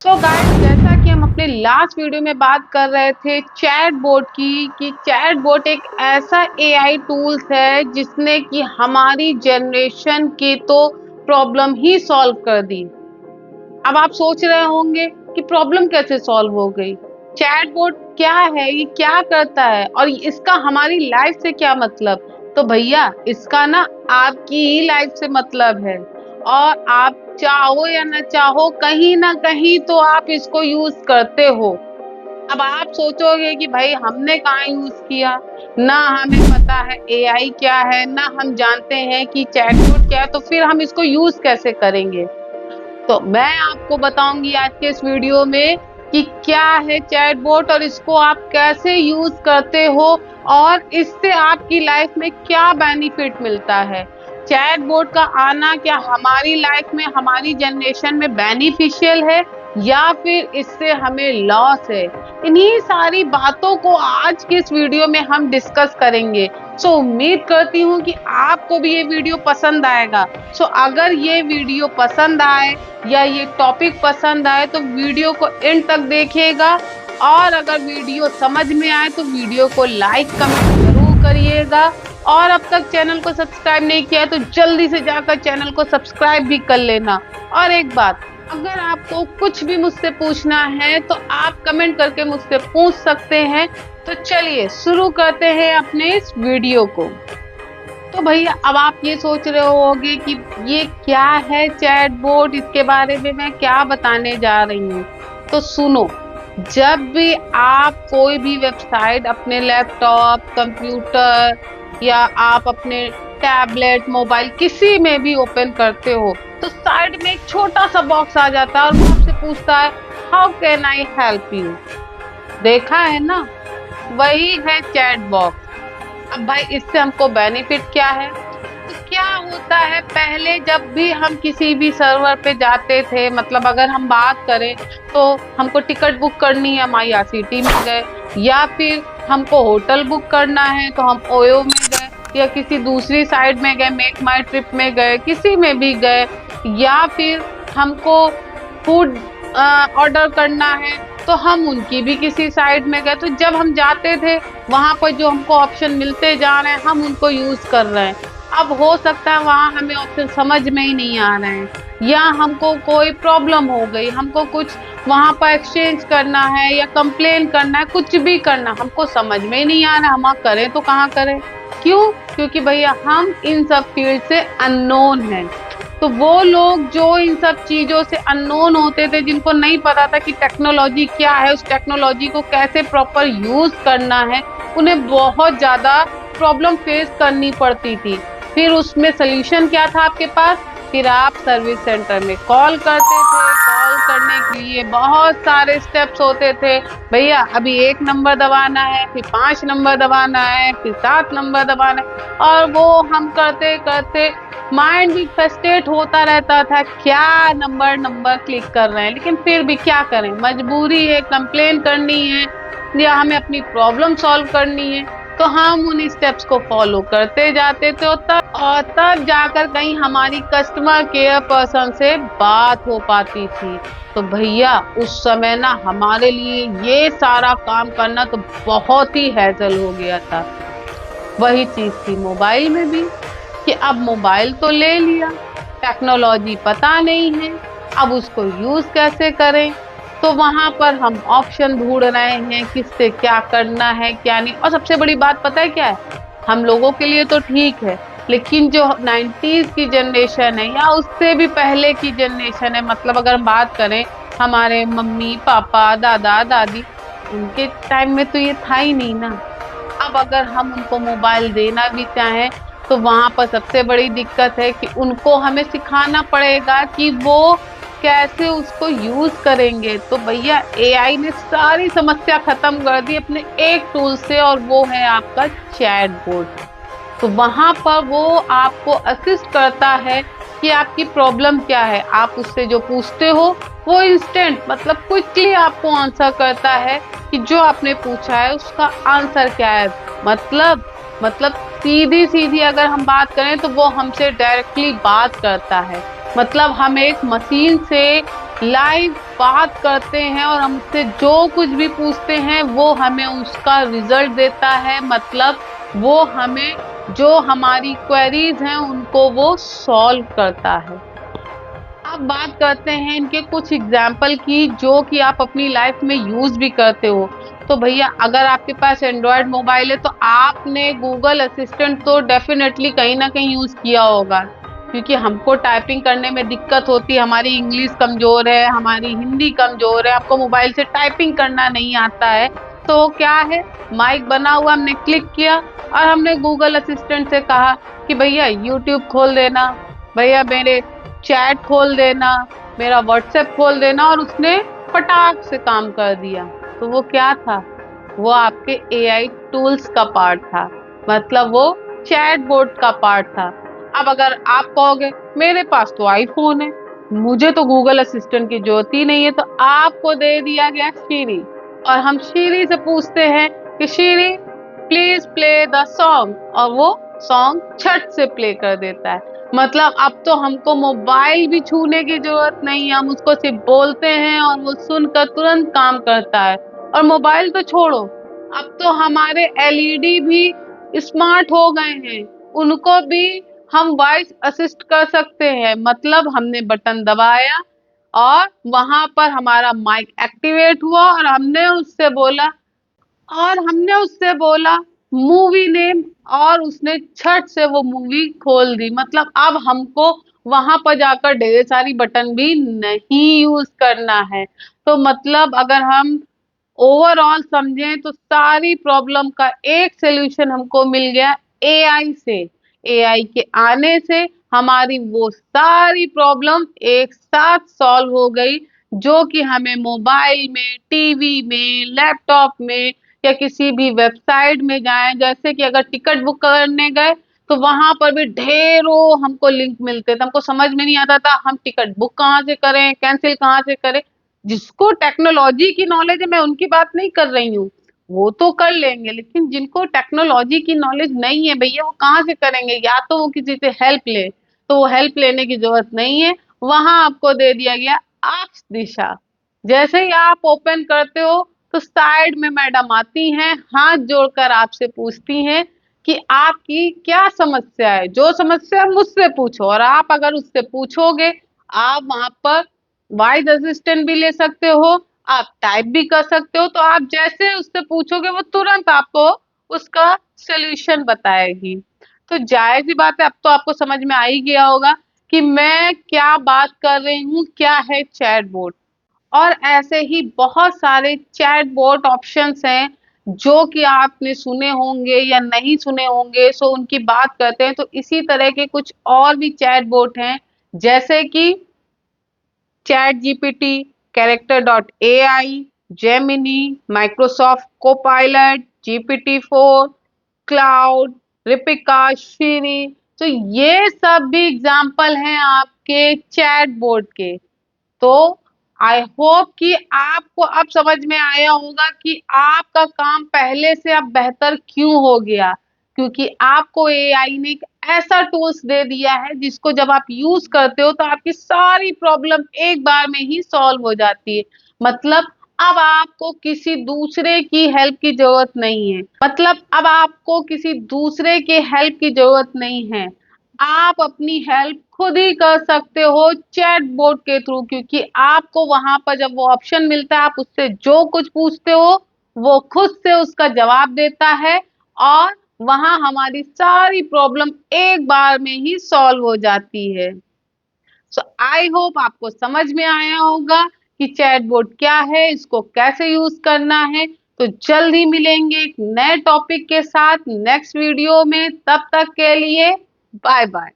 तो गाइस, जैसा कि हम अपने लास्ट वीडियो में बात कर रहे थे चैट बोट की, कि चैट बोट एक ऐसा एआई टूल्स है जिसने कि हमारी जनरेशन की तो प्रॉब्लम ही सॉल्व कर दी। अब आप सोच रहे होंगे कि प्रॉब्लम कैसे सॉल्व हो गई, चैट बोट क्या है, ये क्या करता है और इसका हमारी लाइफ से क्या मतलब। तो भैया, इसका ना आपकी ही लाइफ से मतलब है, और आप चाहो या ना चाहो कहीं ना कहीं तो आप इसको यूज करते हो। अब आप सोचोगे कि भाई हमने कहाँ यूज किया, ना हमें पता है एआई क्या है, ना हम जानते हैं कि चैटबॉट क्या है, तो फिर हम इसको यूज कैसे करेंगे। तो मैं आपको बताऊंगी आज के इस वीडियो में कि क्या है चैटबॉट और इसको आप कैसे यूज करते हो और इससे आपकी लाइफ में क्या बेनिफिट मिलता है। चैटबॉट का आना क्या हमारी लाइफ में, हमारी जनरेशन में बेनिफिशियल है या फिर इससे हमें लॉस है। इन्हीं सारी बातों को आज के इस वीडियो में हम डिस्कस करेंगे। सो उम्मीद करती हूँ कि आपको भी ये वीडियो पसंद आएगा। सो अगर ये वीडियो पसंद आए या ये टॉपिक पसंद आए तो वीडियो को एंड तक देखिएगा, और अगर वीडियो समझ में आए तो वीडियो को लाइक कमेंट जरूर करिएगा, और अब तक चैनल को सब्सक्राइब नहीं किया है तो जल्दी से जाकर चैनल को सब्सक्राइब भी कर लेना। और एक बात, अगर आपको कुछ भी मुझसे पूछना है तो आप कमेंट करके मुझसे पूछ सकते हैं। तो चलिए शुरू करते हैं अपने इस वीडियो को। तो भैया, अब आप ये सोच रहे होगे कि ये क्या है चैटबॉट, इसके बारे में मैं क्या बताने जा रही हूँ। तो सुनो, जब भी आप कोई भी वेबसाइट अपने लैपटॉप, कंप्यूटर या आप अपने टैबलेट, मोबाइल किसी में भी ओपन करते हो तो साइड में एक छोटा सा बॉक्स आ जाता है और वो आपसे पूछता है how can I help you. देखा है ना, वही है चैट बॉक्स। अब भाई, इससे हमको बेनिफिट क्या है। तो क्या होता है, पहले जब भी हम किसी भी सर्वर पे जाते थे, मतलब अगर हम बात करें तो हमको टिकट बुक करनी है, हम IRCTC में गए, या फिर हमको होटल बुक करना है तो हम ओयो में गए, या किसी दूसरी साइट में गए, मेक माई ट्रिप में गए, किसी में भी गए, या फिर हमको फूड ऑर्डर करना है तो हम उनकी भी किसी साइट में गए। तो जब हम जाते थे वहां पर जो हमको ऑप्शन मिलते जा रहे हैं हम उनको यूज कर रहे हैं। अब हो सकता है वहां हमें ऑप्शन समझ में ही नहीं आ रहे हैं, या हमको कोई प्रॉब्लम हो गई, हमको कुछ वहां पर एक्सचेंज करना है या कंप्लेन करना है, कुछ भी करना हमको समझ में ही नहीं आ रहा, हम करें तो कहाँ करें। क्यों? क्योंकि भैया हम इन सब फील्ड से अननोन हैं। तो वो लोग जो इन सब चीजों से अननोन होते थे, जिनको नहीं पता था कि टेक्नोलॉजी क्या है, उस टेक्नोलॉजी को कैसे प्रॉपर यूज करना है, उन्हें बहुत ज्यादा प्रॉब्लम फेस करनी पड़ती थी। फिर उसमें सोल्यूशन क्या था आपके पास, फिर आप सर्विस सेंटर में कॉल करते थे। कॉल करने के लिए बहुत सारे स्टेप्स होते थे भैया, अभी 1 नंबर दबाना है, फिर 5 नंबर दबाना है, फिर 7 नंबर दबाना है, और वो हम करते करते माइंड भी फ्रस्ट्रेट होता रहता था, क्या नंबर नंबर क्लिक कर रहे हैं। लेकिन फिर भी क्या करें, मजबूरी है, कंप्लेन करनी है या हमें अपनी प्रॉब्लम सॉल्व करनी है, तो हम उन स्टेप्स को फॉलो करते जाते थे, और तब जाकर कहीं हमारी कस्टमर केयर पर्सन से बात हो पाती थी। तो भैया उस समय ना हमारे लिए ये सारा काम करना तो बहुत ही हैसल हो गया था। वही चीज थी मोबाइल में भी, कि अब मोबाइल तो ले लिया, टेक्नोलॉजी पता नहीं है, अब उसको यूज कैसे करें। तो वहां पर हम ऑप्शन ढूंढ रहे हैं किससे क्या करना है क्या नहीं। और सबसे बड़ी बात पता है क्या है, हम लोगों के लिए तो ठीक है, लेकिन जो 90s की जनरेशन है या उससे भी पहले की जनरेशन है, मतलब अगर हम बात करें हमारे मम्मी पापा दादा दादी, उनके टाइम में तो ये था ही नहीं ना। अब अगर हम उनको मोबाइल देना भी चाहें तो वहां पर सबसे बड़ी दिक्कत है कि उनको हमें सिखाना पड़ेगा कि वो कैसे उसको यूज करेंगे। तो भैया एआई ने सारी समस्या खत्म कर दी अपने एक टूल से, और वो है आपका चैटबॉट। तो वहां पर वो आपको असिस्ट करता है कि आपकी प्रॉब्लम क्या है, आप उससे जो पूछते हो वो इंस्टेंट, मतलब क्विकली आपको आंसर करता है कि जो आपने पूछा है उसका आंसर क्या है। मतलब सीधी सीधी अगर हम बात करें तो वो हमसे डायरेक्टली बात करता है। मतलब हम एक मशीन से लाइव बात करते हैं और हमसे जो कुछ भी पूछते हैं वो हमें उसका रिजल्ट देता है। मतलब वो हमें जो हमारी क्वेरीज हैं उनको वो सॉल्व करता है। अब बात करते हैं इनके कुछ एग्जाम्पल की जो कि आप अपनी लाइफ में यूज भी करते हो। तो भैया अगर आपके पास एंड्रॉयड मोबाइल है तो आपने गूगल असिस्टेंट तो डेफिनेटली कहीं ना कहीं यूज किया होगा, क्योंकि हमको टाइपिंग करने में दिक्कत होती है, हमारी इंग्लिश कमजोर है, हमारी हिंदी कमजोर है, आपको मोबाइल से टाइपिंग करना नहीं आता है। तो क्या है, माइक बना हुआ, हमने क्लिक किया और हमने गूगल असिस्टेंट से कहा कि भैया यूट्यूब खोल देना, भैया मेरे चैट खोल देना, मेरा व्हाट्सएप खोल देना, और उसने फटाक से काम कर दिया। तो वो क्या था, वो आपके एआई टूल्स का पार्ट था, मतलब वो चैट बोट का पार्ट था। अब अगर आप कहोगे मेरे पास तो आईफोन है, मुझे तो गूगल असिस्टेंट की जरूरत ही नहीं है, तो आपको दे दिया गया श्री, और हम श्री से पूछते हैं कि Shri please play the song, और वो सॉन्ग छट से प्ले कर देता है। मतलब अब तो हमको मोबाइल भी छूने की जरूरत नहीं है, हम उसको सिर्फ बोलते हैं और वो सुनकर तुरंत काम करता है। और मोबाइल तो छोड़ो, अब तो हमारे एलईडी भी स्मार्ट हो गए हैं, उनको भी हम वॉइस असिस्ट कर सकते हैं। मतलब हमने बटन दबाया और वहां पर हमारा माइक एक्टिवेट हुआ और हमने उससे बोला मूवी नेम, और उसने छट से वो मूवी खोल दी। मतलब अब हमको वहां पर जाकर ढेर सारी बटन भी नहीं यूज करना है। तो मतलब अगर हम ओवरऑल समझें तो सारी प्रॉब्लम का एक सलूशन हमको मिल गया एआई से। एआई के आने से हमारी वो सारी प्रॉब्लम एक साथ सॉल्व हो गई, जो कि हमें मोबाइल में, टीवी में, लैपटॉप में या किसी भी वेबसाइट में जाएं, जैसे कि अगर टिकट बुक करने गए तो वहां पर भी ढेरों हमको लिंक मिलते थे, हमको समझ में नहीं आता था हम टिकट बुक कहाँ से करें, कैंसिल कहाँ से करें। जिसको टेक्नोलॉजी की नॉलेज है, मैं उनकी बात नहीं कर रही हूँ, वो तो कर लेंगे, लेकिन जिनको टेक्नोलॉजी की नॉलेज नहीं है भैया, वो कहाँ से करेंगे, या तो वो किसी से हेल्प ले, तो वो हेल्प लेने की जरूरत नहीं है। वहां आपको दे दिया गया आक्स दिशा। जैसे ही आप ओपन करते हो तो साइड में मैडम आती हैं, हाथ जोड़कर आपसे पूछती हैं कि आपकी क्या समस्या है, जो समस्या मुझसे पूछो। और आप अगर उससे पूछोगे, आप वहां पर वॉइस असिस्टेंट भी ले सकते हो, आप टाइप भी कर सकते हो, तो आप जैसे उससे पूछोगे वो तुरंत आपको उसका सॉल्यूशन बताएगी। तो जायज सी बात है, अब तो आपको समझ में आ ही गया होगा कि मैं क्या बात कर रही हूँ, क्या है चैटबॉट। और ऐसे ही बहुत सारे चैटबॉट ऑप्शंस हैं जो कि आपने सुने होंगे या नहीं सुने होंगे, सो उनकी बात करते हैं। तो इसी तरह के कुछ और भी चैटबॉट हैं, जैसे कि ChatGPT, character dot AI, Gemini, Microsoft Copilot, GPT-4, Claude, Replika, Siri. तो ये सब भी एग्जाम्पल हैं आपके चैट बोर्ड के। तो आई होप कि आपको अब समझ में आया होगा कि आपका काम पहले से अब बेहतर क्यों हो गया, क्योंकि आपको एआई ने एक ऐसा टूल्स दे दिया है जिसको जब आप यूज करते हो तो आपकी सारी प्रॉब्लम एक बार में ही सॉल्व हो जाती है। मतलब अब आपको किसी दूसरे की हेल्प की जरूरत नहीं है, आप अपनी हेल्प खुद ही कर सकते हो चैट बोर्ड के थ्रू, क्योंकि आपको वहां पर जब वो ऑप्शन मिलता है, आप उससे जो कुछ पूछते हो वो खुद से उसका जवाब देता है, और वहां हमारी सारी प्रॉब्लम एक बार में ही सॉल्व हो जाती है। सो आई होप आपको समझ में आया होगा कि चैटबॉट क्या है, इसको कैसे यूज करना है। तो जल्द ही मिलेंगे एक नए टॉपिक के साथ नेक्स्ट वीडियो में, तब तक के लिए बाय बाय।